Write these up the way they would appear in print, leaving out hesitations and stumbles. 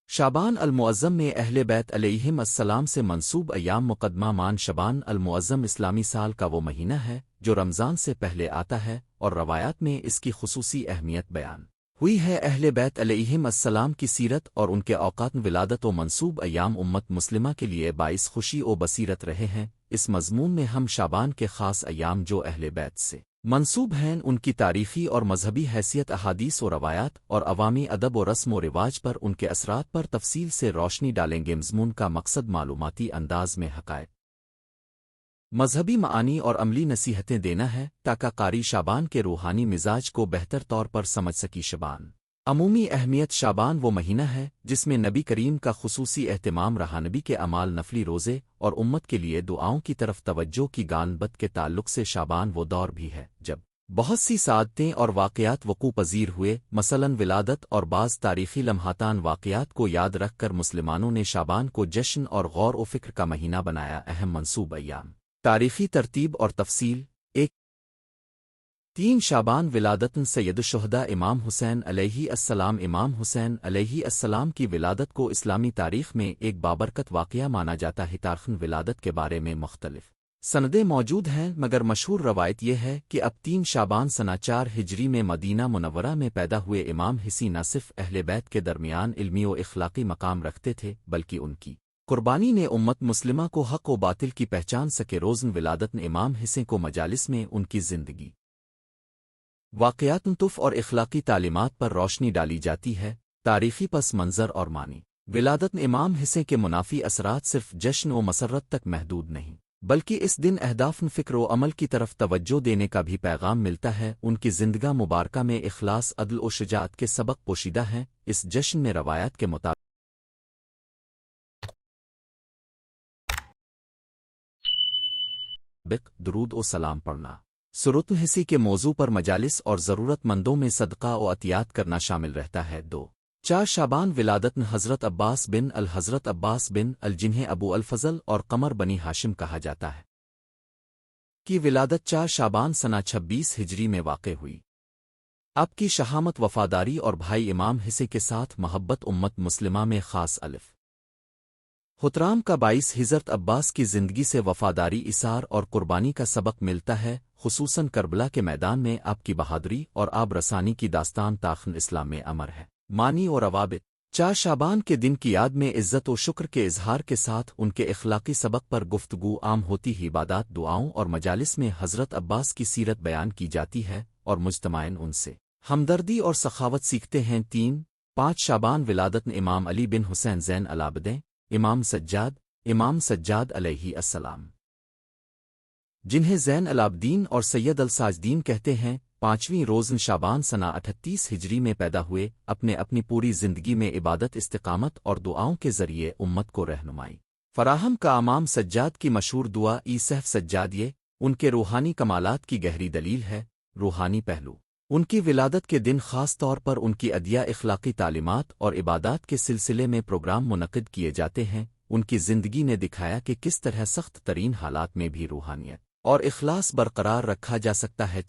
شعبان المعظم میں اہل بیت علیہم السلام سے منسوب ایام مقدمہ مان شعبان المعظم اسلامی سال کا وہ مہینہ ہے جو رمضان سے پہلے آتا ہے، اور روایات میں اس کی خصوصی اہمیت بیان ہوئی ہے۔ اہل بیت علیہم السلام کی سیرت اور ان کے اوقات ولادت و منسوب ایام امت مسلمہ کے لیے باعث خوشی و بصیرت رہے ہیں۔ اس مضمون میں ہم شعبان کے خاص ایام جو اہل بیت سے منسوب ہیں ان کی تاریخی اور مذہبی حیثیت، احادیث و روایات اور عوامی ادب و رسم و رواج پر ان کے اثرات پر تفصیل سے روشنی ڈالیں گے۔ مضمون کا مقصد معلوماتی انداز میں حقائق، مذہبی معانی اور عملی نصیحتیں دینا ہے تاکہ قاری شعبان کے روحانی مزاج کو بہتر طور پر سمجھ سکی۔ شعبان عمومی اہمیت: شعبان وہ مہینہ ہے جس میں نبی کریم کا خصوصی اہتمام رہا۔ نبی کے اعمال، نفلی روزے اور امت کے لیے دعاؤں کی طرف توجہ کی گانبت کے تعلق سے شعبان وہ دور بھی ہے جب بہت سی سعادتیں اور واقعات وقوع پذیر ہوئے، مثلاً ولادت اور بعض تاریخی لمحاتان واقعات کو یاد رکھ کر مسلمانوں نے شعبان کو جشن اور غور و فکر کا مہینہ بنایا۔ اہم منسوب ایام، تاریخی ترتیب اور تفصیل: 3 شعبان ولادت سید الشہداء امام حسین علیہ السلام۔ امام حسین علیہ السلام کی ولادت کو اسلامی تاریخ میں ایک بابرکت واقعہ مانا جاتا ہے۔ تاریخ ولادت کے بارے میں مختلف سندیں موجود ہیں، مگر مشہور روایت یہ ہے کہ اب 3 شعبان سنہ 4 ہجری میں مدینہ منورہ میں پیدا ہوئے امام حسین نہ صرف اہل بیت کے درمیان علمی و اخلاقی مقام رکھتے تھے بلکہ ان کی قربانی نے امت مسلمہ کو حق و باطل کی پہچان سکے۔ روزن ولادت امام حسین کو مجالس میں ان کی زندگی، واقعات، طف اور اخلاقی تعلیمات پر روشنی ڈالی جاتی ہے۔ تاریخی پس منظر اور معنی: ولادت امام حسین کے منافی اثرات صرف جشن و مسرت تک محدود نہیں، بلکہ اس دن اہداف، فکر و عمل کی طرف توجہ دینے کا بھی پیغام ملتا ہے۔ ان کی زندگی مبارکہ میں اخلاص، عدل و شجاعت کے سبق پوشیدہ ہیں۔ اس جشن میں روایات کے مطابق درود و سلام پڑھنا، سورۃ الحسی کے موضوع پر مجالس اور ضرورت مندوں میں صدقہ و عطیات کرنا شامل رہتا ہے۔ 4 شعبان ولادت حضرت عباس بن حضرت عباس بن جنہیں ابو الفضل اور قمر بنی ہاشم کہا جاتا ہے کی ولادت 4 شعبان سنہ 26 ہجری میں واقع ہوئی۔ آپ کی شہامت، وفاداری اور بھائی امام حسین کے ساتھ محبت امت مسلمہ میں خاص الف احترام کا باعث۔ حضرت عباس کی زندگی سے وفاداری، ایثار اور قربانی کا سبق ملتا ہے، خصوصاً کربلا کے میدان میں آپ کی بہادری اور آب رسانی کی داستان تاریخ اسلام میں امر ہے۔ معنی اور روابط: 4 شعبان کے دن کی یاد میں عزت و شکر کے اظہار کے ساتھ ان کے اخلاقی سبق پر گفتگو عام ہوتی ہے۔ عبادات، دعاؤں اور مجالس میں حضرت عباس کی سیرت بیان کی جاتی ہے اور مجتمعین ان سے ہمدردی اور سخاوت سیکھتے ہیں۔ 5 شعبان ولادت امام علی بن حسین زین العابدین امام سجاد علیہ السلام، جنہیں زین العابدین اور سید الساجدین کہتے ہیں، 5ویں روزن شعبان سنہ 38 ہجری میں پیدا ہوئے۔ اپنی پوری زندگی میں عبادت، استقامت اور دعاؤں کے ذریعے امت کو رہنمائی فراہم کا امام سجاد کی مشہور دعا سیف سجاد یہ ان کے روحانی کمالات کی گہری دلیل ہے۔ روحانی پہلو: ان کی ولادت کے دن خاص طور پر ان کی ادیہ اخلاقی تعلیمات اور عبادات کے سلسلے میں پروگرام منعقد کیے جاتے ہیں۔ ان کی زندگی نے دکھایا کہ کس طرح سخت ترین حالات میں بھی روحانیت اور اخلاص برقرار رکھا جا سکتا ہے۔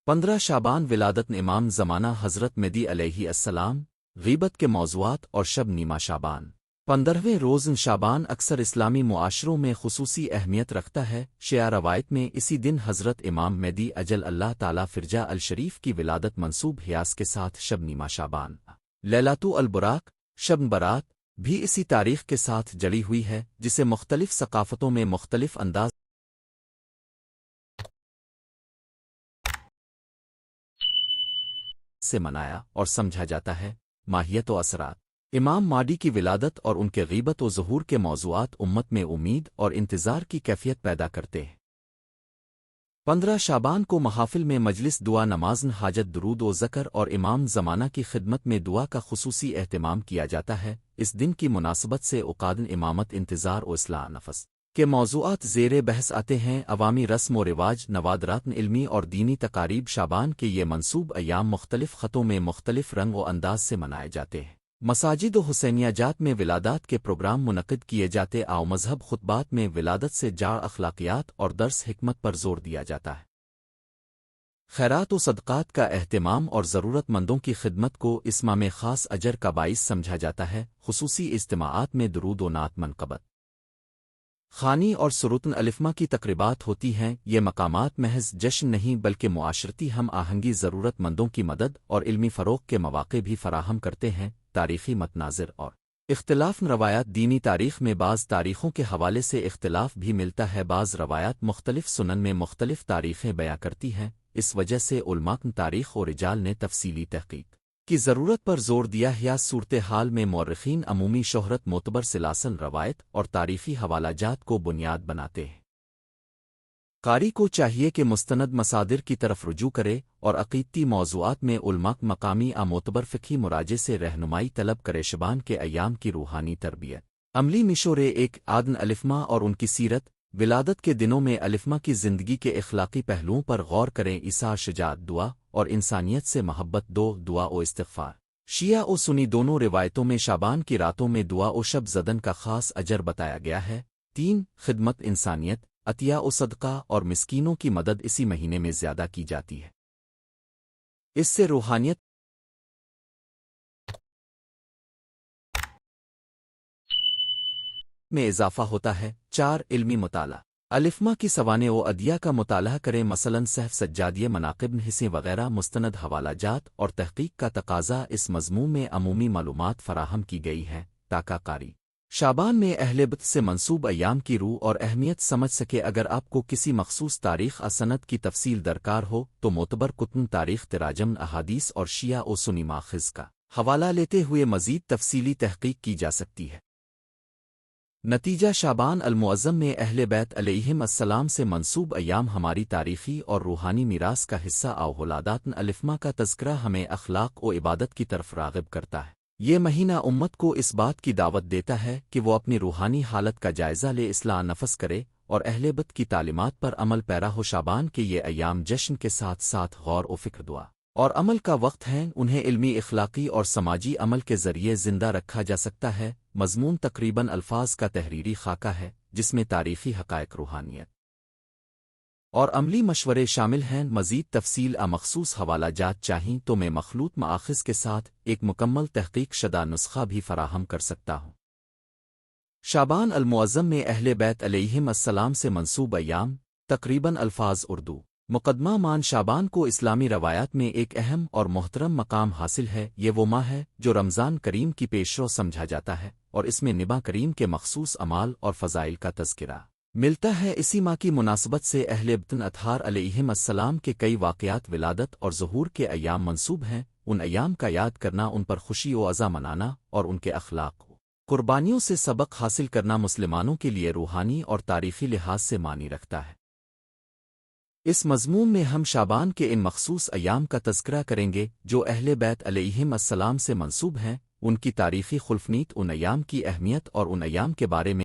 15 شعبان ولادت امام زمانہ حضرت مہدی علیہ السلام، غیبت کے موضوعات اور شب نیمہ شعبان 15ویں روزن شعبان اکثر اسلامی معاشروں میں خصوصی اہمیت رکھتا ہے۔ شیعہ روایت میں اسی دن حضرت امام مہدی اجل اللہ تعالی فرجہ الشریف کی ولادت منسوب حیاس کے ساتھ شب نیمہ شعبان، لیلۃ البراق، شب برات بھی اسی تاریخ کے ساتھ جڑی ہوئی ہے، جسے مختلف ثقافتوں میں مختلف انداز سے منایا اور سمجھا جاتا ہے۔ ماہیت و اثرات: امام مہدی کی ولادت اور ان کے غیبت و ظہور کے موضوعات امت میں امید اور انتظار کی کیفیت پیدا کرتے ہیں۔ 15 شعبان کو محافل میں مجلس دعا، نمازن حاجت، درود و ذکر اور امام زمانہ کی خدمت میں دعا کا خصوصی اہتمام کیا جاتا ہے۔ اس دن کی مناسبت سے عقاد امامت، انتظار و اصلاح نفس کے موضوعات زیر بحث آتے ہیں: عوامی رسم و رواج، نوادرات، علمی اور دینی تقاریب۔ شعبان کے یہ منصوب ایام مختلف خطوں میں مختلف رنگ و انداز سے منائے جاتے ہیں۔ مساجد و حسینیہ جات میں ولادات کے پروگرام منعقد کیے جاتے آو مذہب خطبات میں ولادت سے جاڑ اخلاقیات اور درس حکمت پر زور دیا جاتا ہے۔ خیرات و صدقات کا اہتمام اور ضرورت مندوں کی خدمت کو اس ماہ میں خاص اجر کا باعث سمجھا جاتا ہے۔ خصوصی اجتماعات میں درود و نعت منقبت خوانی اور سروتن الفما کی تقریبات ہوتی ہیں۔ یہ مقامات محض جشن نہیں بلکہ معاشرتی ہم آہنگی، ضرورت مندوں کی مدد اور علمی فروغ کے مواقع بھی فراہم کرتے ہیں۔ تاریخی متناظر اور اختلاف روایات، دینی تاریخ میں بعض تاریخوں کے حوالے سے اختلاف بھی ملتا ہے۔ بعض روایات مختلف سنن میں مختلف تاریخیں بیان کرتی ہیں۔ اس وجہ سے علماء تاریخ و رجال نے تفصیلی تحقیق کی ضرورت پر زور دیا ہے۔ صورتحال میں مورخین عمومی شہرت، معتبر سلاسل روایت اور تاریخی حوالہ جات کو بنیاد بناتے ہیں۔ قاری کو چاہیے کہ مستند مصادر کی طرف رجوع کرے اور عقیدتی موضوعات میں علماء، مقامی معتبر فقہی مراجع سے رہنمائی طلب کرے۔ شعبان کے ایام کی روحانی تربیت، عملی مشورے، ایک عادن الفما اور ان کی سیرت۔ ولادت کے دنوں میں الفما کی زندگی کے اخلاقی پہلوؤں پر غور کریں۔ ایثار، شجاعت، دعا اور انسانیت سے محبت۔ دعا و استغفار، شیعہ و سنی دونوں روایتوں میں شعبان کی راتوں میں دعا و شب زدن کا خاص اجر بتایا گیا ہے۔ 3 خدمت، انسانیت، عطیہ و صدقہ اور مسکینوں کی مدد اسی مہینے میں زیادہ کی جاتی ہے۔ اس سے روحانیت میں اضافہ ہوتا ہے۔ 4 علمی مطالعہ، الفما کی سوانح و ادیہ کا مطالعہ کریں، مثلاً صحف، سجادیہ، مناقب، حصے وغیرہ۔ مستند حوالہ جات اور تحقیق کا تقاضا اس مضمون میں عمومی معلومات فراہم کی گئی ہیں تاکہ قاری شعبان میں اہل بیت سے منسوب ایام کی روح اور اہمیت سمجھ سکے۔ اگر آپ کو کسی مخصوص تاریخ سند کی تفصیل درکار ہو تو معتبر کتب، تاریخ، تراجم، احادیث اور شیعہ و سنی ماخذ کا حوالہ لیتے ہوئے مزید تفصیلی تحقیق کی جا سکتی ہے۔ نتیجہ، شعبان المعظم میں اہل بیت علیہم السلام سے منسوب ایام ہماری تاریخی اور روحانی میراث کا حصہ ولادات الفما کا تذکرہ ہمیں اخلاق و عبادت کی طرف راغب کرتا ہے۔ یہ مہینہ امت کو اس بات کی دعوت دیتا ہے کہ وہ اپنی روحانی حالت کا جائزہ لے، اصلاح نفس کرے اور اہل بیت کی تعلیمات پر عمل پیرا ہو۔ شعبان کے یہ ایام جشن کے ساتھ ساتھ غور و فکر، دعا اور عمل کا وقت ہیں۔ انہیں علمی، اخلاقی اور سماجی عمل کے ذریعے زندہ رکھا جا سکتا ہے۔ مضمون تقریباً الفاظ کا تحریری خاکہ ہے جس میں تاریخی حقائق، روحانیت اور عملی مشورے شامل ہیں۔ مزید تفصیل مخصوص حوالہ جات چاہیں تو میں مخلوط مآخذ کے ساتھ ایک مکمل تحقیق شدہ نسخہ بھی فراہم کر سکتا ہوں۔ شعبان المعظم میں اہل بیت علیہم السلام سے منسوب ایام، تقریباً الفاظ، اردو مقدمہ مان شعبان کو اسلامی روایات میں ایک اہم اور محترم مقام حاصل ہے۔ یہ وہ ماہ ہے جو رمضان کریم کی پیشرو سمجھا جاتا ہے اور اس میں نبا کریم کے مخصوص اعمال اور فضائل کا تذکرہ ملتا ہے۔ اسی ماہ کی مناسبت سے اہل بیت اطہار علیہم السلام کے کئی واقعات ولادت اور ظہور کے ایام منسوب ہیں۔ ان ایام کا یاد کرنا، ان پر خوشی و عزا منانا اور ان کے اخلاق و قربانیوں سے سبق حاصل کرنا مسلمانوں کے لیے روحانی اور تاریخی لحاظ سے معنی رکھتا ہے۔ اس مضمون میں ہم شعبان کے ان مخصوص ایام کا تذکرہ کریں گے جو اہل بیت علیہم السلام سے منسوب ہیں، ان کی تاریخی خلفنیت، ان ایام کی اہمیت اور ان ایام کے بارے میں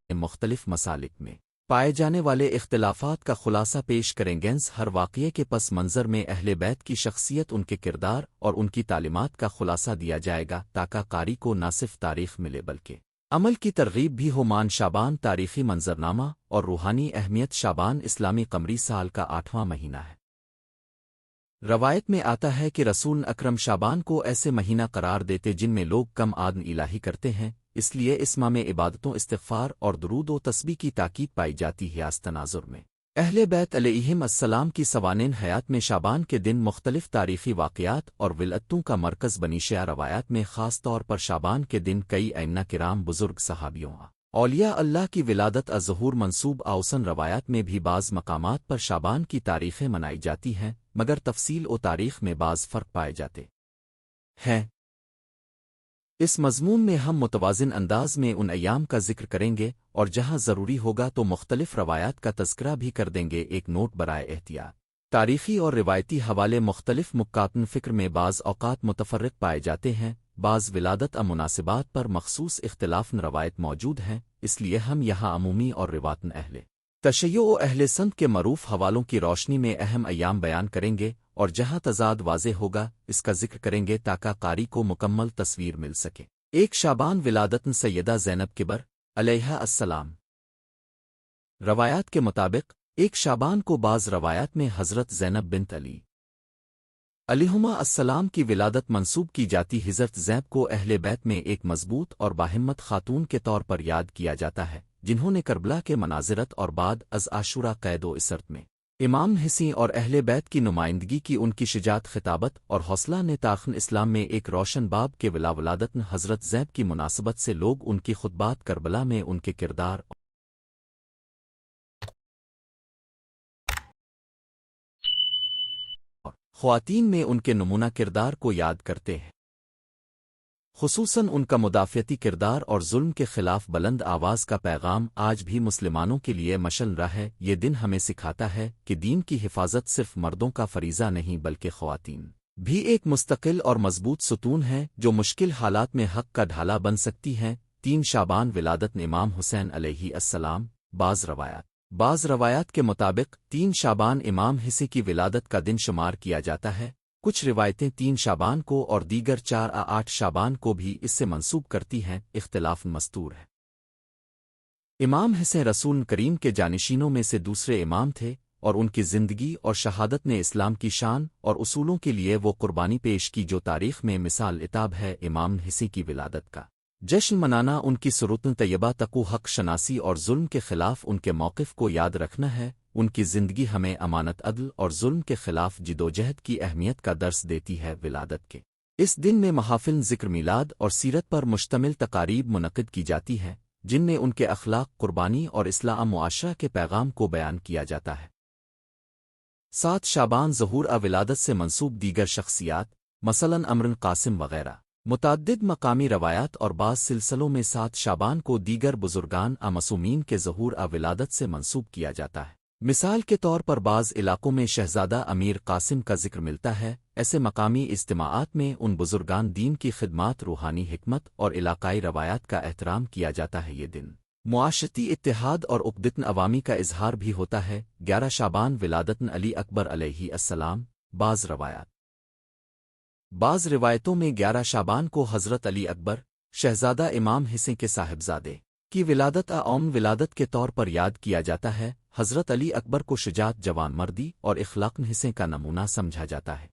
مختلف مسالک میں پائے جانے والے اختلافات کا خلاصہ پیش کریں گے۔ ہر واقعے کے پس منظر میں اہل بیت کی شخصیت، ان کے کردار اور ان کی تعلیمات کا خلاصہ دیا جائے گا تاکہ قاری کو نہ صرف تاریخ ملے بلکہ عمل کی ترغیب بھی ہو۔ مان شعبان، تاریخی منظرنامہ اور روحانی اہمیت۔ شعبان اسلامی قمری سال کا 8واں مہینہ ہے۔ روایت میں آتا ہے کہ رسول اکرم شعبان کو ایسے مہینہ قرار دیتے جن میں لوگ کم آدن الہی کرتے ہیں، اس لیے اس ماہ میں عبادتوں، استغفار اور درود و تسبیح کی تاکید پائی جاتی ہے۔ اس تناظر میں اہل بیت علیہم السلام کی سوانح حیات میں شعبان کے دن مختلف تاریخی واقعات اور ولادتوں کا مرکز بنی۔ شیعہ روایات میں خاص طور پر شعبان کے دن کئی ائمہ کرام، بزرگ صحابیوں، اولیاء اللہ کی ولادت ظہور منسوب اوسن۔ روایات میں بھی بعض مقامات پر شعبان کی تاریخیں منائی جاتی ہیں، مگر تفصیل و تاریخ میں بعض فرق پائے جاتے ہیں۔ اس مضمون میں ہم متوازن انداز میں ان ایام کا ذکر کریں گے اور جہاں ضروری ہوگا تو مختلف روایات کا تذکرہ بھی کر دیں گے۔ ایک نوٹ برائے احتیاط، تاریخی اور روایتی حوالے مختلف مکاتن فکر میں بعض اوقات متفرق پائے جاتے ہیں، بعض ولادت مناسبات پر مخصوص اختلاف روایت موجود ہیں، اس لیے ہم یہاں عمومی اور رواتن اہل تشیع و اہل سنت کے معروف حوالوں کی روشنی میں اہم ایام بیان کریں گے، اور جہاں تضاد واضح ہوگا اس کا ذکر کریں گے تاکہ قاری کو مکمل تصویر مل سکے۔ 1 شعبان ولادت سیدہ زینب کبر علیہا السلام۔ روایات کے مطابق 1 شعبان کو بعض روایات میں حضرت زینب بنت علیہما السلام کی ولادت منسوب کی جاتی۔ حضرت زینب کو اہل بیت میں ایک مضبوط اور باہمت خاتون کے طور پر یاد کیا جاتا ہے، جنہوں نے کربلا کے مناظرت اور بعد از عاشورہ قید و اسرت میں امام حسین اور اہل بیت کی نمائندگی کی۔ ان کی شجاعت، خطابت اور حوصلہ نے تاریخ اسلام میں ایک روشن باب کے ولادت حضرت زینب کی مناسبت سے لوگ ان کی خطبات کربلا میں ان کے کردار خواتین میں ان کے نمونہ کردار کو یاد کرتے ہیں، خصوصاً ان کا مدافعتی کردار اور ظلم کے خلاف بلند آواز کا پیغام آج بھی مسلمانوں کے لیے مشعل راہ ہے۔ یہ دن ہمیں سکھاتا ہے کہ دین کی حفاظت صرف مردوں کا فریضہ نہیں بلکہ خواتین بھی ایک مستقل اور مضبوط ستون ہے جو مشکل حالات میں حق کا ڈھالا بن سکتی ہیں۔ 3 شعبان ولادت امام حسین علیہ السلام۔ بعض روایات کے مطابق 3 شعبان امام حسین کی ولادت کا دن شمار کیا جاتا ہے۔ کچھ روایتیں 3 شعبان کو اور دیگر 4 یا 8 شعبان کو بھی اس سے منسوب کرتی ہیں، اختلاف مستور ہے۔ امام حسین رسول کریم کے جانشینوں میں سے دوسرے امام تھے، اور ان کی زندگی اور شہادت نے اسلام کی شان اور اصولوں کے لیے وہ قربانی پیش کی جو تاریخ میں مثال عتاب ہے۔ امام حسین کی ولادت کا جشن منانا ان کی سرتن طیبہ تقو حق شناسی اور ظلم کے خلاف ان کے موقف کو یاد رکھنا ہے۔ ان کی زندگی ہمیں امانت، عدل اور ظلم کے خلاف جدوجہد کی اہمیت کا درس دیتی ہے۔ ولادت کے اس دن میں محافل ذکر میلاد اور سیرت پر مشتمل تقاریب منعقد کی جاتی ہیں، جن میں ان کے اخلاق، قربانی اور اصلاح معاشرہ کے پیغام کو بیان کیا جاتا ہے۔ 7 شعبان ظہور ولادت سے منسوب دیگر شخصیات، مثلاً امر قاسم وغیرہ۔ متعدد مقامی روایات اور بعض سلسلوں میں 7 شعبان کو دیگر بزرگان معصومین کے ظہور ولادت سے منسوب کیا جاتا ہے۔ مثال کے طور پر بعض علاقوں میں شہزادہ امیر قاسم کا ذکر ملتا ہے۔ ایسے مقامی اجتماعات میں ان بزرگان دین کی خدمات، روحانی حکمت اور علاقائی روایات کا احترام کیا جاتا ہے۔ یہ دن معاشرتی اتحاد اور اقدتن عوامی کا اظہار بھی ہوتا ہے۔ 11 شعبان ولادت علی اکبر علیہ السلام۔ بعض روایتوں میں 11 شعبان کو حضرت علی اکبر، شہزادہ امام حسین کے صاحبزادے کی ولادت ولادت کے طور پر یاد کیا جاتا ہے۔ حضرت علی اکبر کو شجاعت، جوان مردی اور اخلاق حسین کا نمونہ سمجھا جاتا ہے۔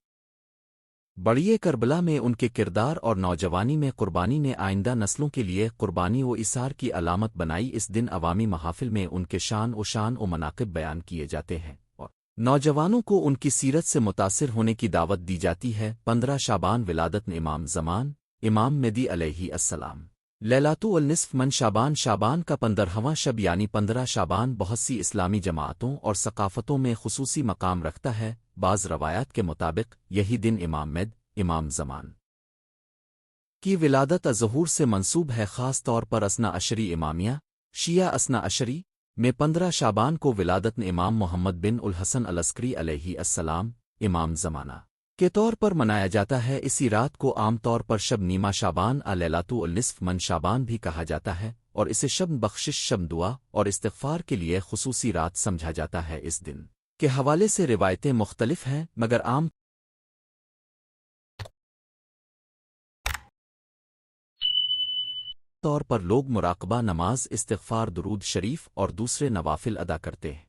بڑیے کربلا میں ان کے کردار اور نوجوانی میں قربانی نے آئندہ نسلوں کے لیے قربانی و اثار کی علامت بنائی۔ اس دن عوامی محافل میں ان کے شان و مناقب بیان کیے جاتے ہیں اور نوجوانوں کو ان کی سیرت سے متاثر ہونے کی دعوت دی جاتی ہے۔ 15 شعبان ولادت امام زمان، امام مہدی علیہ السلام۔ لیلۃ النصف من شعبان۔ شعبان کا 15واں شب یعنی 15 شعبان بہت سی اسلامی جماعتوں اور ثقافتوں میں خصوصی مقام رکھتا ہے۔ بعض روایات کے مطابق یہی دن امام زمان کی ولادت ظہور سے منسوب ہے، خاص طور پر اثنا عشری امامیہ شیعہ اثنا عشری میں 15 شعبان کو ولادت امام محمد بن الحسن العسکری علیہ السلام، امام زمانہ کے طور پر منایا جاتا ہے۔ اسی رات کو عام طور پر شب نیمہ شعبان لیلۃ النصف من شعبان بھی کہا جاتا ہے، اور اسے شب بخشش، شب دعا اور استغفار کے لیے خصوصی رات سمجھا جاتا ہے۔ اس دن کے حوالے سے روایتیں مختلف ہیں، مگر عام طور پر لوگ مراقبہ، نماز، استغفار، درود شریف اور دوسرے نوافل ادا کرتے ہیں۔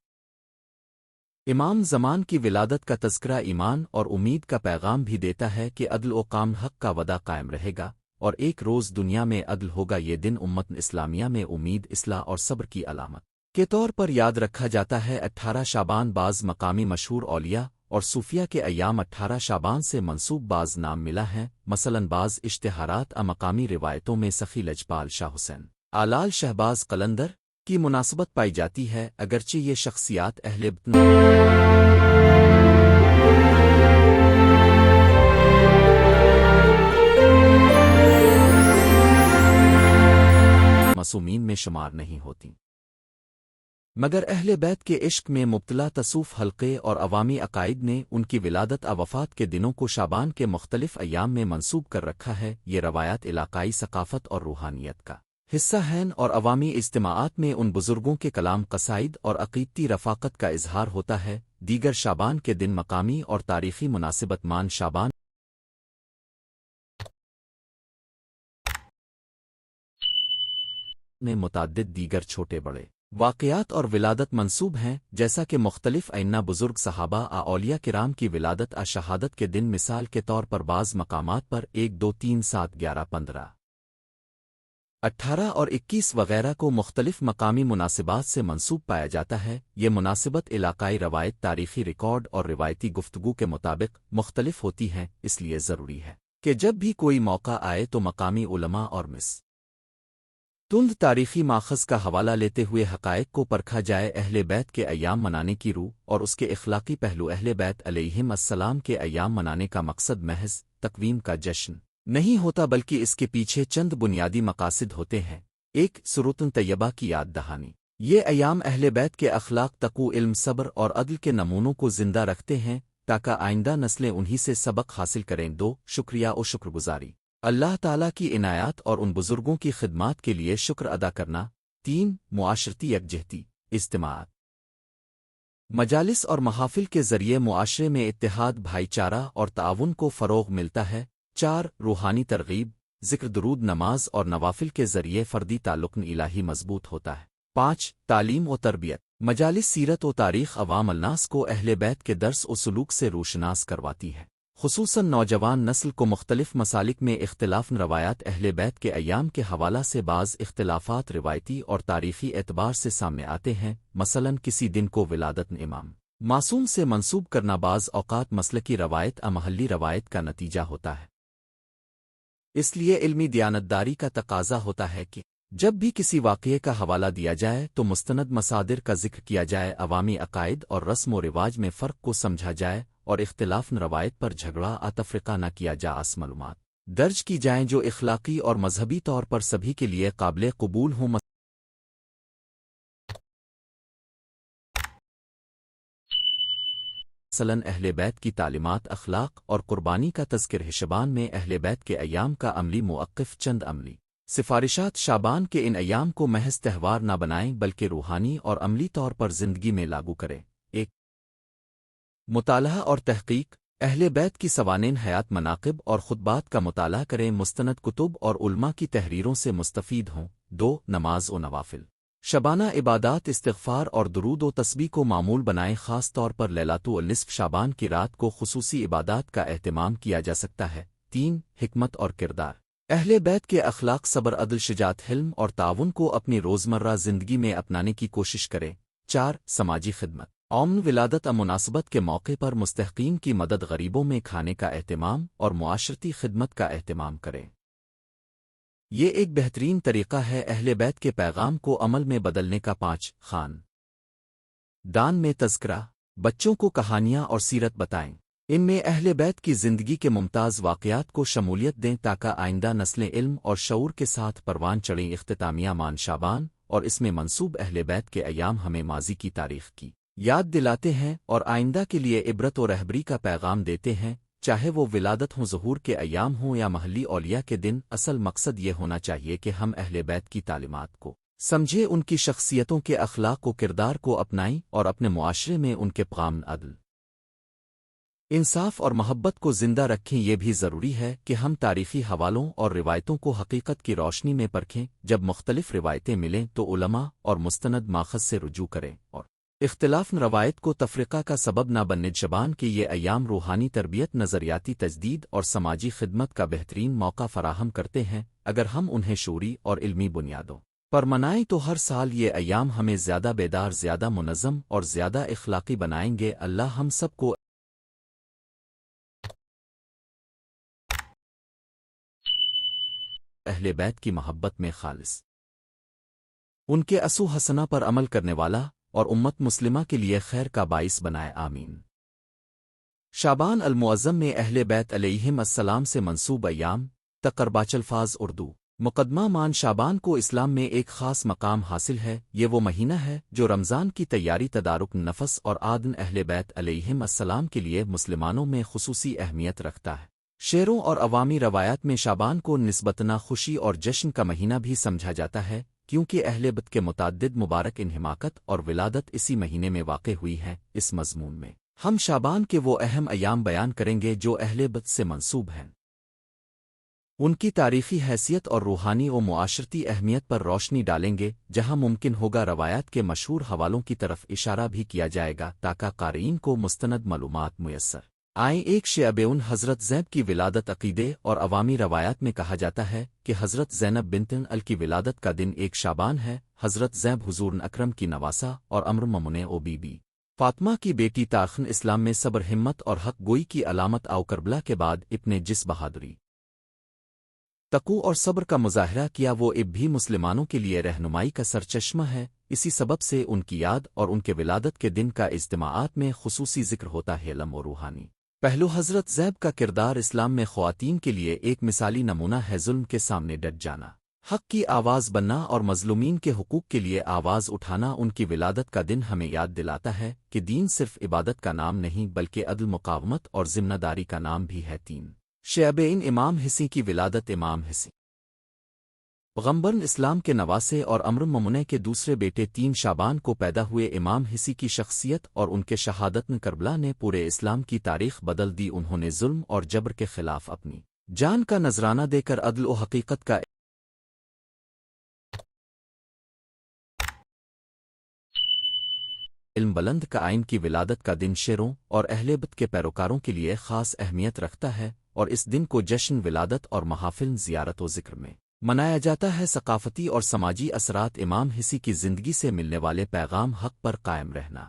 امام زمان کی ولادت کا تذکرہ ایمان اور امید کا پیغام بھی دیتا ہے کہ عدل و قام حق کا وعدہ قائم رہے گا اور ایک روز دنیا میں عدل ہوگا۔ یہ دن امت اسلامیہ میں امید، اصلاح اور صبر کی علامت کے طور پر یاد رکھا جاتا ہے۔ 18 شعبان بعض مقامی مشہور اولیاء اور صوفیہ کے ایام 18 شعبان سے منسوب بعض نام ملا ہیں، مثلاً بعض اشتہارات مقامی روایتوں میں سخی لجپال شاہ حسین آلال شہباز قلندر کی مناسبت پائی جاتی ہے، اگرچہ یہ شخصیات اہل معصومین میں شمار نہیں ہوتی۔ مگر اہل بیت کے عشق میں مبتلا تصوف حلقے اور عوامی عقائد نے ان کی ولادت وفات کے دنوں کو شعبان کے مختلف ایام میں منسوب کر رکھا ہے۔ یہ روایات علاقائی ثقافت اور روحانیت کا حصہ ہیں اور عوامی اجتماعات میں ان بزرگوں کے کلام قصائد اور عقیدتی رفاقت کا اظہار ہوتا ہے۔ دیگر شعبان کے دن مقامی اور تاریخی مناسبت مان شعبان میں متعدد دیگر چھوٹے بڑے واقعات اور ولادت منسوب ہیں، جیسا کہ مختلف ائمہ بزرگ صحابہ اولیاء کرام کی ولادت شہادت کے دن، مثال کے طور پر بعض مقامات پر 1 2 3 7 11 15 18 اور 21 وغیرہ کو مختلف مقامی مناسبات سے منسوب پایا جاتا ہے۔ یہ مناسبت علاقائی روایت، تاریخی ریکارڈ اور روایتی گفتگو کے مطابق مختلف ہوتی ہیں، اس لیے ضروری ہے کہ جب بھی کوئی موقع آئے تو مقامی علماء اور تند تاریخی ماخذ کا حوالہ لیتے ہوئے حقائق کو پرکھا جائے۔ اہل بیت کے ایام منانے کی روح اور اس کے اخلاقی پہلو۔ اہل بیت علیہم السلام کے ایام منانے کا مقصد محض تقویم کا جشن نہیں ہوتا، بلکہ اس کے پیچھے چند بنیادی مقاصد ہوتے ہیں۔ 1 سروۃ طیبہ کی یاد دہانی۔ یہ ایام اہل بیت کے اخلاق، تقوی، علم، صبر اور عدل کے نمونوں کو زندہ رکھتے ہیں تاکہ آئندہ نسلیں انہی سے سبق حاصل کریں۔ 2 شکریہ و شکر گزاری، اللہ تعالیٰ کی عنایات اور ان بزرگوں کی خدمات کے لیے شکر ادا کرنا۔ 3 معاشرتی یکجہتی، اجتماعات، مجالس اور محافل کے ذریعے معاشرے میں اتحاد، بھائی چارہ اور تعاون کو فروغ ملتا ہے۔ 4 روحانی ترغیب، ذکر، درود، نماز اور نوافل کے ذریعے فردی تعلق الہی مضبوط ہوتا ہے۔ 5 تعلیم و تربیت، مجالس سیرت و تاریخ عوام الناس کو اہل بیت کے درس و سلوک سے روشناس کرواتی ہے، خصوصاً نوجوان نسل کو مختلف مسالک میں اختلاف۔ روایات اہل بیت کے ایام کے حوالہ سے بعض اختلافات روایتی اور تاریخی اعتبار سے سامنے آتے ہیں، مثلاً کسی دن کو ولادت امام معصوم سے منسوب کرنا بعض اوقات مسلکی روایت محلی روایت کا نتیجہ ہوتا ہے۔ اس لیے علمی دیانتداری کا تقاضا ہوتا ہے کہ جب بھی کسی واقعے کا حوالہ دیا جائے تو مستند مصادر کا ذکر کیا جائے، عوامی عقائد اور رسم و رواج میں فرق کو سمجھا جائے اور اختلاف روایت پر جھگڑا تفرقہ نہ کیا جائے۔ اس معلومات درج کی جائیں جو اخلاقی اور مذہبی طور پر سبھی کے لیے قابل قبول ہوں۔ مثلاً اہل بیت کی تعلیمات، اخلاق اور قربانی کا تذکر۔ شعبان میں اہل بیت کے ایام کا عملی موقف۔ چند عملی سفارشات۔ شعبان کے ان ایام کو محض تہوار نہ بنائیں بلکہ روحانی اور عملی طور پر زندگی میں لاگو کریں۔ 1 مطالعہ اور تحقیق، اہل بیت کی سوانح حیات، مناقب اور خطبات کا مطالعہ کریں، مستند کتب اور علماء کی تحریروں سے مستفید ہوں۔ 2 نماز و نوافل، شبانہ عبادات، استغفار اور درود و تسبیح کو معمول بنائیں، خاص طور پر لیلۃ النصف شعبان کی رات کو خصوصی عبادات کا اہتمام کیا جا سکتا ہے۔ 3 حکمت اور کردار، اہل بیت کے اخلاق، صبر، عدل، شجاعت، حلم اور تعاون کو اپنی روزمرہ زندگی میں اپنانے کی کوشش کریں۔ 4 سماجی خدمت، عام ولادت مناسبت کے موقع پر مستحقین کی مدد، غریبوں میں کھانے کا اہتمام اور معاشرتی خدمت کا اہتمام کریں۔ یہ ایک بہترین طریقہ ہے اہل بیت کے پیغام کو عمل میں بدلنے کا۔ 5 خان دان میں تذکرہ، بچوں کو کہانیاں اور سیرت بتائیں، ان میں اہل بیت کی زندگی کے ممتاز واقعات کو شمولیت دیں تاکہ آئندہ نسلیں علم اور شعور کے ساتھ پروان چڑھیں۔ اختتامیہ مان شعبان اور اس میں منسوب اہل بیت کے ایام ہمیں ماضی کی تاریخ کی یاد دلاتے ہیں اور آئندہ کے لیے عبرت و رہبری کا پیغام دیتے ہیں، چاہے وہ ولادت ہوں، ظہور کے ایام ہوں یا محلی اولیاء کے دن۔ اصل مقصد یہ ہونا چاہیے کہ ہم اہل بیت کی تعلیمات کو سمجھیں، ان کی شخصیتوں کے اخلاق و کردار کو اپنائیں اور اپنے معاشرے میں ان کے پیغام، عدل، انصاف اور محبت کو زندہ رکھیں۔ یہ بھی ضروری ہے کہ ہم تاریخی حوالوں اور روایتوں کو حقیقت کی روشنی میں پرکھیں۔ جب مختلف روایتیں ملیں تو علماء اور مستند ماخذ سے رجوع کریں اور اختلاف روایت کو تفرقہ کا سبب نہ بننے۔ شعبان کے یہ ایام روحانی تربیت، نظریاتی تجدید اور سماجی خدمت کا بہترین موقع فراہم کرتے ہیں۔ اگر ہم انہیں شعوری اور علمی بنیادوں پر منائیں تو ہر سال یہ ایام ہمیں زیادہ بیدار، زیادہ منظم اور زیادہ اخلاقی بنائیں گے۔ اللہ ہم سب کو اہل بیت کی محبت میں خالص، ان کے اسو حسنہ پر عمل کرنے والا اور امت مسلمہ کے لیے خیر کا باعث بنائے، آمین۔ شعبان المعظم میں اہل بیت علیہم السلام سے منسوب ایام، تقرباچ الفاظ، اردو مقدمہ مان شعبان کو اسلام میں ایک خاص مقام حاصل ہے۔ یہ وہ مہینہ ہے جو رمضان کی تیاری، تدارک نفس اور آدن اہل بیت علیہم السلام کے لیے مسلمانوں میں خصوصی اہمیت رکھتا ہے۔ شعروں اور عوامی روایات میں شعبان کو نسبتاً خوشی اور جشن کا مہینہ بھی سمجھا جاتا ہے، کیونکہ اہل بیت کے متعدد مبارک انحماقت اور ولادت اسی مہینے میں واقع ہوئی ہے۔ اس مضمون میں ہم شعبان کے وہ اہم ایام بیان کریں گے جو اہل بیت سے منسوب ہیں، ان کی تاریخی حیثیت اور روحانی و معاشرتی اہمیت پر روشنی ڈالیں گے۔ جہاں ممکن ہوگا روایات کے مشہور حوالوں کی طرف اشارہ بھی کیا جائے گا تاکہ قارئین کو مستند معلومات میسر آئیں۔ ایک شعبہ حضرت زینب کی ولادت۔ عقیدے اور عوامی روایات میں کہا جاتا ہے کہ حضرت زینب بنت ال کی ولادت کا دن ایک شعبان ہے۔ حضرت زینب حضور اکرم کی نواسہ اور امر ممنع و بی بی فاطمہ کی بیٹی تارخن اسلام میں صبر، ہمت اور حق گوئی کی علامت آو کربلا کے بعد اپنے جس بہادری، تقوی اور صبر کا مظاہرہ کیا، وہ اب بھی مسلمانوں کے لیے رہنمائی کا سرچشمہ ہے۔ اسی سبب سے ان کی یاد اور ان کے ولادت کے دن کا اجتماعات میں خصوصی ذکر ہوتا ہے۔ علم و روحانی پہلو حضرت زینب کا کردار اسلام میں خواتین کے لیے ایک مثالی نمونہ ہے۔ ظلم کے سامنے ڈٹ جانا، حق کی آواز بننا اور مظلومین کے حقوق کے لیے آواز اٹھانا۔ ان کی ولادت کا دن ہمیں یاد دلاتا ہے کہ دین صرف عبادت کا نام نہیں بلکہ عدل، مقاومت اور ذمہ داری کا نام بھی ہے۔ تین شعبین امام حسین کی ولادت۔ امام حسین پیغمبر اسلام کے نواسے اور امر ممنع کے دوسرے بیٹے 3 شعبان کو پیدا ہوئے۔ امام حسین کی شخصیت اور ان کے شہادت کربلا نے پورے اسلام کی تاریخ بدل دی۔ انہوں نے ظلم اور جبر کے خلاف اپنی جان کا نذرانہ دے کر عدل و حقیقت کا علم بلند کا آئین کی ولادت کا دن شعروں اور اہل بیت کے پیروکاروں کے لیے خاص اہمیت رکھتا ہے، اور اس دن کو جشن ولادت اور محافل زیارت و ذکر میں منایا جاتا ہے۔ ثقافتی اور سماجی اثرات۔ امام حسین کی زندگی سے ملنے والے پیغام: حق پر قائم رہنا،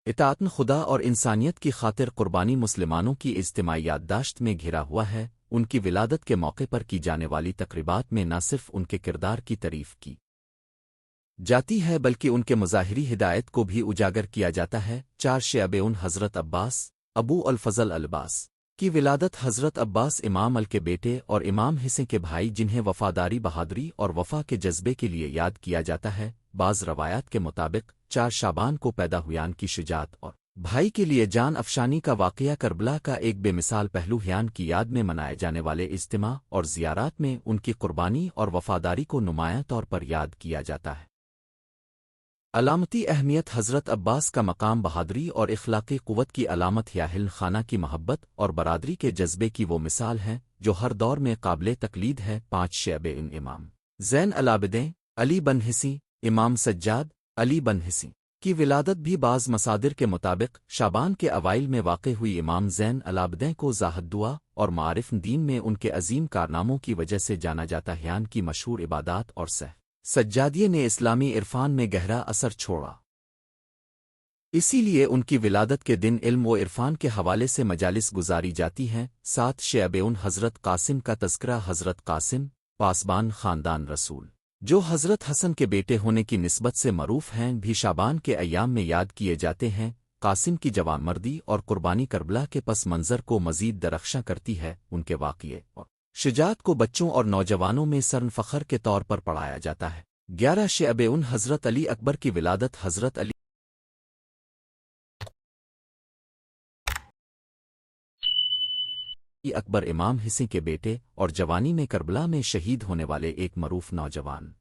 اطاعت خدا اور انسانیت کی خاطر قربانی، مسلمانوں کی اجتماعی یادداشت میں گھرا ہوا ہے۔ ان کی ولادت کے موقع پر کی جانے والی تقریبات میں نہ صرف ان کے کردار کی تعریف کی جاتی ہے بلکہ ان کے مظاہری ہدایت کو بھی اجاگر کیا جاتا ہے۔ 4 شعبہ حضرت عباس ابو الفضل العباس کی ولادت۔ حضرت عباس امام ال کے بیٹے اور امام حسین کے بھائی، جنہیں وفاداری، بہادری اور وفا کے جذبے کے لیے یاد کیا جاتا ہے۔ بعض روایات کے مطابق 4 شعبان کو پیدا ہویان کی شجاعت اور بھائی کے لیے جان افشانی کا واقعہ کربلا کا ایک بے مثال پہلو ہیان کی یاد میں منائے جانے والے اجتماع اور زیارات میں ان کی قربانی اور وفاداری کو نمایاں طور پر یاد کیا جاتا ہے۔ علامتی اہمیت۔ حضرت عباس کا مقام بہادری اور اخلاقی قوت کی علامت ہے۔ اہل خانہ کی محبت اور برادری کے جذبے کی وہ مثال ہے جو ہر دور میں قابل تقلید ہے۔ 5 شعبے امام زین العابدین علی بن حسین امام سجاد علی بن حسین کی ولادت بھی بعض مصادر کے مطابق شعبان کے اوائل میں واقع ہوئی۔ امام زین العابدین کو زاہد دعا اور معارف دین میں ان کے عظیم کارناموں کی وجہ سے جانا جاتا ہے۔ ان کی مشہور عبادات اور سجادیے نے اسلامی عرفان میں گہرا اثر چھوڑا، اسی لیے ان کی ولادت کے دن علم و عرفان کے حوالے سے مجالس گزاری جاتی ہیں۔ 7 شعبہ حضرت قاسم کا تذکرہ۔ حضرت قاسم پاسبان خاندان رسول، جو حضرت حسن کے بیٹے ہونے کی نسبت سے معروف ہیں، بھی شعبان کے ایام میں یاد کیے جاتے ہیں۔ قاسم کی جوان مردی اور قربانی کربلا کے پس منظر کو مزید درخشاں کرتی ہے۔ ان کے واقعے اور شجاعت کو بچوں اور نوجوانوں میں سرن فخر کے طور پر پڑھایا جاتا ہے۔ 11 شعبہ حضرت علی اکبر کی ولادت۔ حضرت علی اکبر امام حسین کے بیٹے اور جوانی میں کربلا میں شہید ہونے والے ایک معروف نوجوان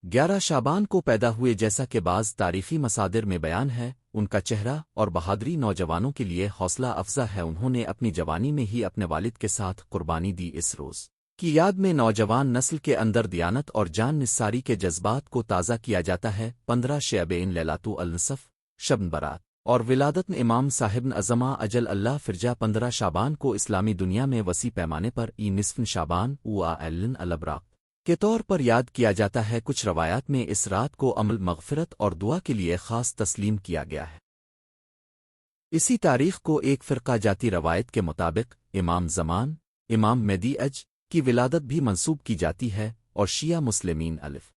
11 شعبان کو پیدا ہوئے۔ جیسا کہ بعض تاریخی مصادر میں بیان ہے، ان کا چہرہ اور بہادری نوجوانوں کے لیے حوصلہ افزا ہے۔ انہوں نے اپنی جوانی میں ہی اپنے والد کے ساتھ قربانی دی۔ اس روز کی یاد میں نوجوان نسل کے اندر دیانت اور جان نثاری کے جذبات کو تازہ کیا جاتا ہے۔ 15 شعبہ لیلۃ النصف شب برات اور ولادت امام صاحب عظمہ اجل اللہ فرجہ۔ 15 شعبان کو اسلامی دنیا میں وسیع پیمانے پر نصف شعبان الابراق کے طور پر یاد کیا جاتا ہے۔ کچھ روایات میں اس رات کو عمل، مغفرت اور دعا کے لیے خاص تسلیم کیا گیا ہے۔ اسی تاریخ کو ایک فرقہ جاتی روایت کے مطابق امام زمان امام مہدی اج کی ولادت بھی منسوب کی جاتی ہے، اور شیعہ مسلمین الف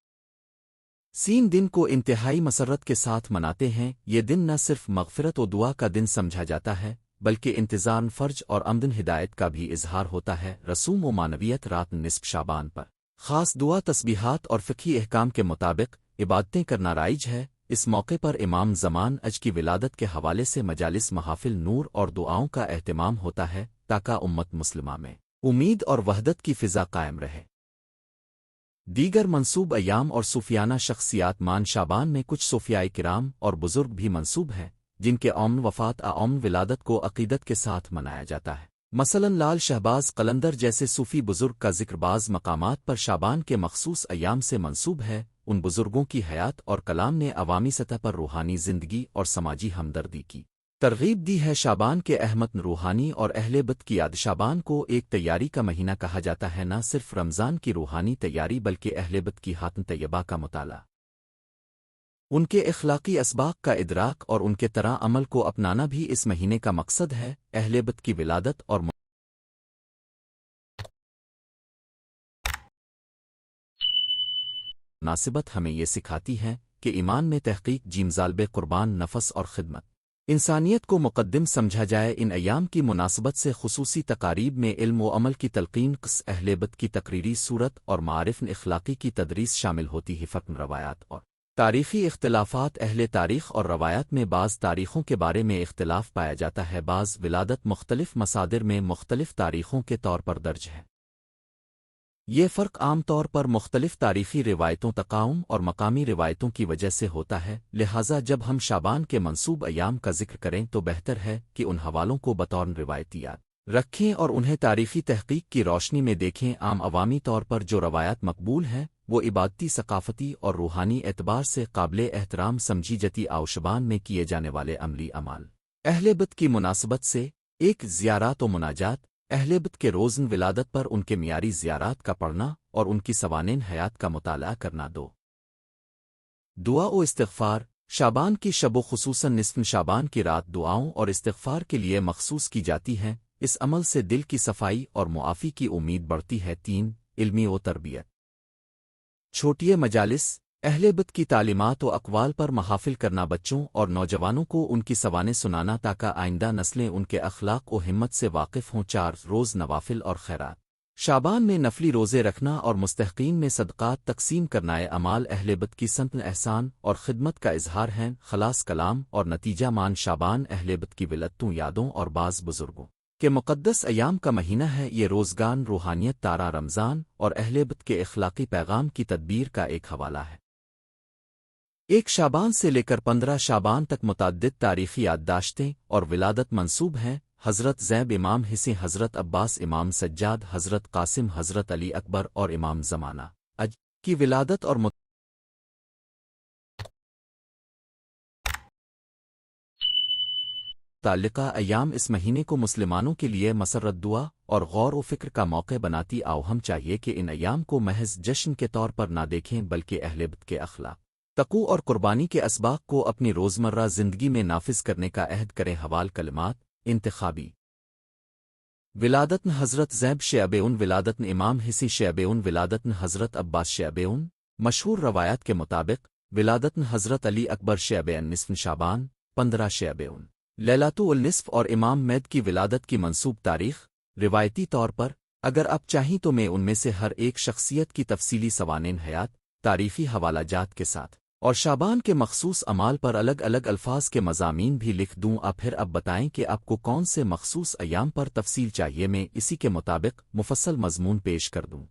سین دن کو انتہائی مسرت کے ساتھ مناتے ہیں۔ یہ دن نہ صرف مغفرت و دعا کا دن سمجھا جاتا ہے بلکہ انتظام فرج اور آمدن ہدایت کا بھی اظہار ہوتا ہے۔ رسوم و معنویت رات نصف شعبان پر خاص دعا تسبیحات اور فقہی احکام کے مطابق عبادتیں کرنا رائج ہے۔ اس موقع پر امام زمان اج کی ولادت کے حوالے سے مجالس محافل نور اور دعاؤں کا اہتمام ہوتا ہے تاکہ امت مسلمہ میں امید اور وحدت کی فضا قائم رہے۔ دیگر منسوب ایام اور صوفیانہ شخصیات مان شعبان میں کچھ صوفیائے کرام اور بزرگ بھی منسوب ہیں جن کے اومن وفات اومن ولادت کو عقیدت کے ساتھ منایا جاتا ہے۔ مثلا لال شہباز قلندر جیسے صوفی بزرگ کا ذکر بعض مقامات پر شعبان کے مخصوص ایام سے منسوب ہے۔ ان بزرگوں کی حیات اور کلام نے عوامی سطح پر روحانی زندگی اور سماجی ہمدردی کی ترغیب دی ہے۔ شعبان کے احمد روحانی اور اہل بیت کی یاد شعبان کو ایک تیاری کا مہینہ کہا جاتا ہے، نہ صرف رمضان کی روحانی تیاری بلکہ اہل بیت کی حاتم طیبہ کا مطالعہ، ان کے اخلاقی اسباق کا ادراک اور ان کے طرح عمل کو اپنانا بھی اس مہینے کا مقصد ہے۔ اہل بیت کی ولادت اور مناسبت ہمیں یہ سکھاتی ہے کہ ایمان میں تحقیق جیمزالب قربان نفس اور خدمت انسانیت کو مقدم سمجھا جائے۔ ان ایام کی مناسبت سے خصوصی تقاریب میں علم و عمل کی تلقین، قص اہل بیت کی تقریری صورت اور معارف اخلاقی کی تدریس شامل ہوتی ہے۔ فقم روایات اور تاریخی اختلافات اہل تاریخ اور روایات میں بعض تاریخوں کے بارے میں اختلاف پایا جاتا ہے۔ بعض ولادت مختلف مصادر میں مختلف تاریخوں کے طور پر درج ہے۔ یہ فرق عام طور پر مختلف تاریخی روایتوں تقاؤم اور مقامی روایتوں کی وجہ سے ہوتا ہے، لہٰذا جب ہم شعبان کے منسوب ایام کا ذکر کریں تو بہتر ہے کہ ان حوالوں کو بطور روایتی یاد رکھیں اور انہیں تاریخی تحقیق کی روشنی میں دیکھیں۔ عام عوامی طور پر جو روایات مقبول ہیں وہ عبادتی، ثقافتی اور روحانی اعتبار سے قابل احترام سمجھی جاتی شعبان میں کیے جانے والے عملی اعمال اہل بیت کی مناسبت سے: ایک زیارات و مناجات، اہل بیت کے روزن ولادت پر ان کے معیاری زیارات کا پڑھنا اور ان کی سوانح حیات کا مطالعہ کرنا۔ دو دعا و استغفار، شعبان کی شب و خصوصاً نصف شعبان کی رات دعاؤں اور استغفار کے لیے مخصوص کی جاتی ہیں۔ اس عمل سے دل کی صفائی اور معافی کی امید بڑھتی ہے۔ تین علمی و تربیت، چھوٹیے مجالس، اہل بیت کی تعلیمات و اقوال پر محافل کرنا، بچوں اور نوجوانوں کو ان کی سوانح سنانا تاکہ آئندہ نسلیں ان کے اخلاق و ہمت سے واقف ہوں۔ چار روز نوافل اور خیرات، شعبان میں نفلی روزے رکھنا اور مستحقین میں صدقات تقسیم کرنا اعمال اہل بیت کی سنت احسان اور خدمت کا اظہار ہیں۔ خلاص کلام اور نتیجہ مان شعبان اہل بیت کی ولادتوں، یادوں اور بعض بزرگوں کے مقدس ایام کا مہینہ ہے۔ یہ روزگان، روحانیت، تارا رمضان اور اہل بیت کے اخلاقی پیغام کی تدبیر کا ایک حوالہ ہے۔ 1 شعبان سے لے کر 15 شعبان تک متعدد تاریخی یادداشتیں اور ولادت منسوب ہیں۔ حضرت زیب امام حسین، حضرت عباس امام سجاد، حضرت قاسم، حضرت علی اکبر اور امام زمانہ اج کی ولادت اور متعلقہ ایام اس مہینے کو مسلمانوں کے لیے مسرت دعا اور غور و فکر کا موقع بناتی ہم چاہیے کہ ان ایام کو محض جشن کے طور پر نہ دیکھیں بلکہ اہل بیت کے اخلاق، تقوی اور قربانی کے اسباق کو اپنی روزمرہ زندگی میں نافذ کرنے کا عہد کریں۔ حوال کلمات انتخابی: ولادتن حضرت زیب شعبون، ولادتن امام حسین شعبون، ولادتن حضرت عباس شعبون۔ مشہور روایات کے مطابق ولادتن حضرت علی اکبر شعبین، نصف شعبان 15 شعبون۔ لیلۃ النصف اور امام مہدی کی ولادت کی منسوب تاریخ: روایتی طور پر اگر آپ چاہیں تو میں ان میں سے ہر ایک شخصیت کی تفصیلی سوانح حیات، تاریخی حوالہ جات کے ساتھ اور شعبان کے مخصوص اعمال پر الگ الگ الفاظ کے مضامین بھی لکھ دوں۔ پھر اب بتائیں کہ آپ کو کون سے مخصوص ایام پر تفصیل چاہیے، میں اسی کے مطابق مفصل مضمون پیش کر دوں۔